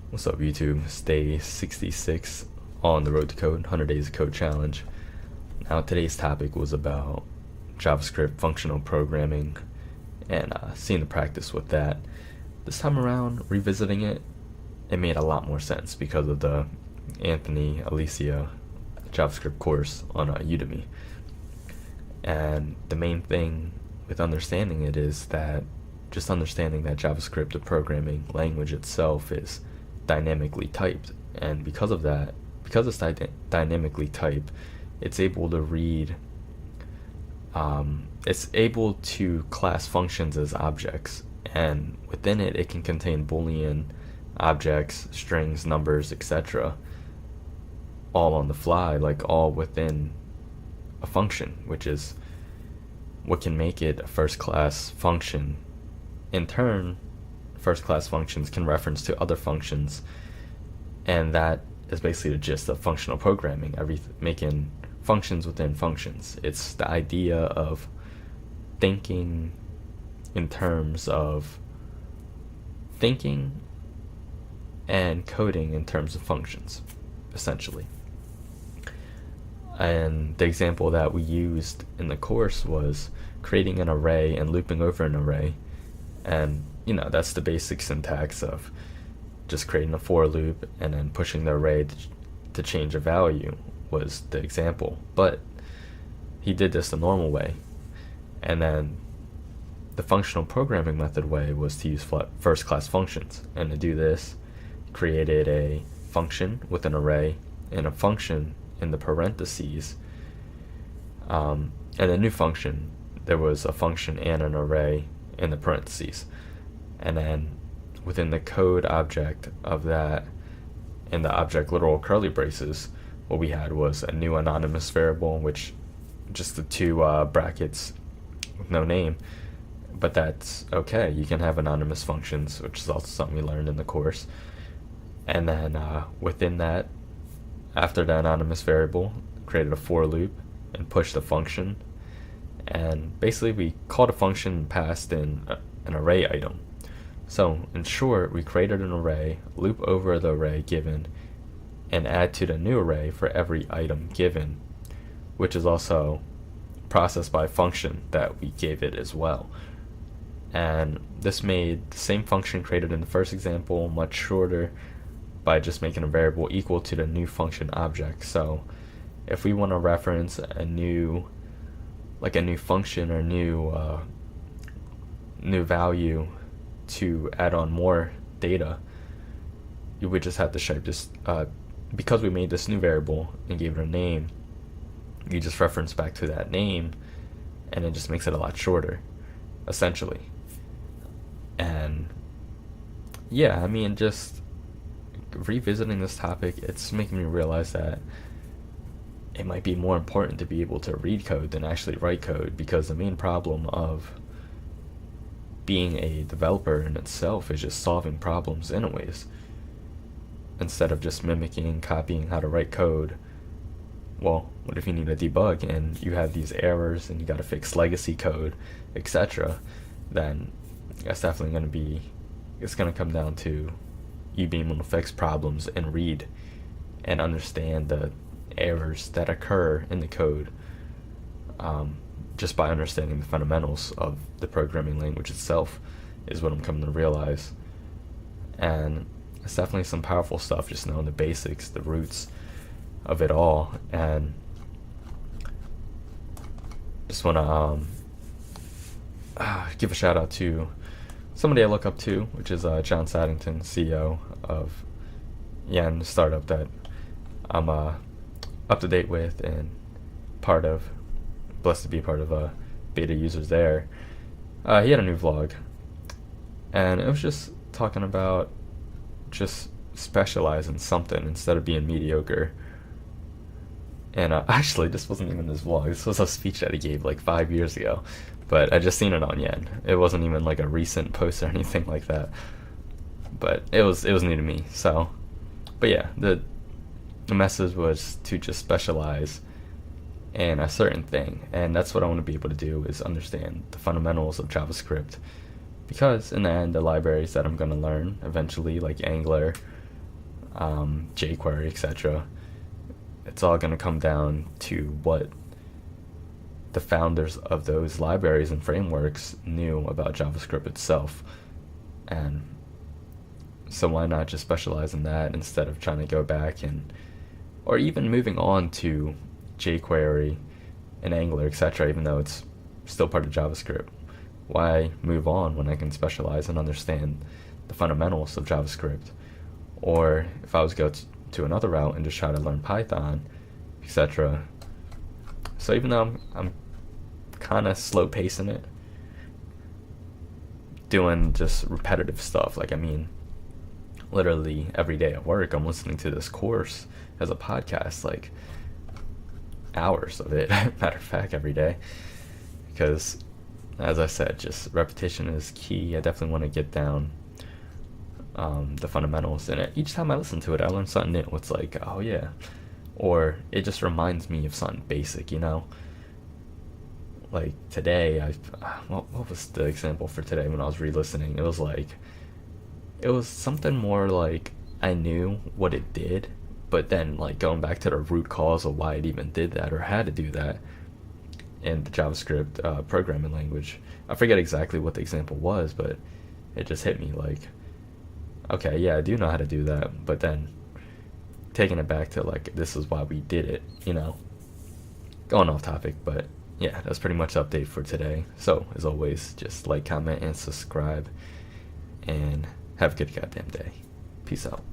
What's up, YouTube? It's day 66 on the road to code, 100 days of code challenge. Now, today's topic was about JavaScript functional programming and seeing the practice with that. This time around, revisiting it, it made a lot more sense because of the Anthony Alicia JavaScript course on Udemy. And the main thing with understanding it is that just understanding that JavaScript, the programming language itself, is dynamically typed, and because of that, because it's dynamically typed, it's able to read, it's able to class functions as objects, and within it can contain Boolean objects, strings, numbers, etc., all on the fly, like all within a function, which is what can make it a first-class function. In turn, first-class functions can reference to other functions, and that is basically the gist of functional programming, making functions within functions. It's the idea of thinking in terms of thinking and coding in terms of functions, essentially. And the example that we used in the course was creating an array and looping over an array. And that's the basic syntax of just creating a for loop and then pushing the array to change a value was the example. But he did this the normal way. And then the functional programming method way was to use first-class functions. And to do this, created a function with an array and a function in the parentheses. And a new function, there was a function and an array in the parentheses, and then within the code object of that, in the object literal curly braces, what we had was a new anonymous variable, which just the two brackets with no name, but that's okay. You can have anonymous functions, which is also something we learned in the course. And then within that, after the anonymous variable, created a for loop and pushed the function. And basically we called a function and passed in an array item. So in short, we created an array, loop over the array given, and add to the new array for every item given, which is also processed by a function that we gave it as well. And this made the same function created in the first example much shorter by just making a variable equal to the new function object. So if we want to reference a new function or new value to add on more data, you would just have to shape this, because we made this new variable and gave it a name, you just reference back to that name, and it just makes it a lot shorter, essentially. And yeah, just revisiting this topic, it's making me realize that it might be more important to be able to read code than actually write code, because the main problem of being a developer in itself is just solving problems anyways, instead of just mimicking, copying how to write code. Well, what if you need to debug and you have these errors and you got to fix legacy code, etc.? Then that's definitely it's going to come down to you being able to fix problems and read and understand the errors that occur in the code, just by understanding the fundamentals of the programming language itself is what I'm coming to realize. And it's definitely some powerful stuff, just knowing the basics, the roots of it all. And just want to give a shout out to somebody I look up to, which is John Saddington, CEO of Yen, startup that I'm up to date with and blessed to be part of beta users there. He had a new vlog, and it was just talking about just specialize in something instead of being mediocre. And actually, this wasn't even his vlog. This was a speech that he gave like 5 years ago, but I just seen it on Yen. It wasn't even like a recent post or anything like that, but it was new to me. So, but yeah, the message was to just specialize in a certain thing, and that's what I want to be able to do, is understand the fundamentals of JavaScript, because in the end, the libraries that I'm going to learn eventually, like Angular, jQuery, etc. It's all going to come down to what the founders of those libraries and frameworks knew about JavaScript itself. And so why not just specialize in that instead of trying to go back and, or even moving on to jQuery and Angular, etc., even though it's still part of JavaScript. Why move on when I can specialize and understand the fundamentals of JavaScript? Or if I was to go to another route and just try to learn Python, etc. So even though I'm kind of slow pacing it, doing just repetitive stuff, like, I mean, literally every day at work I'm listening to this course as a podcast, like hours of it, matter of fact, every day, because as I said, just repetition is key. I definitely want to get down the fundamentals, and each time I listen to it I learn something new. It's like, oh yeah, or it just reminds me of something basic, you know. Like today, what was the example for today when I was re-listening? It was something more like I knew what it did, but then like going back to the root cause of why it even did that or had to do that in the JavaScript programming language. I forget exactly what the example was, but it just hit me like, okay, yeah, I do know how to do that, but then taking it back to like, this is why we did it, you know. Going off topic, but yeah, that's pretty much the update for today. So as always, just like, comment, and subscribe, and have a good goddamn day. Peace out.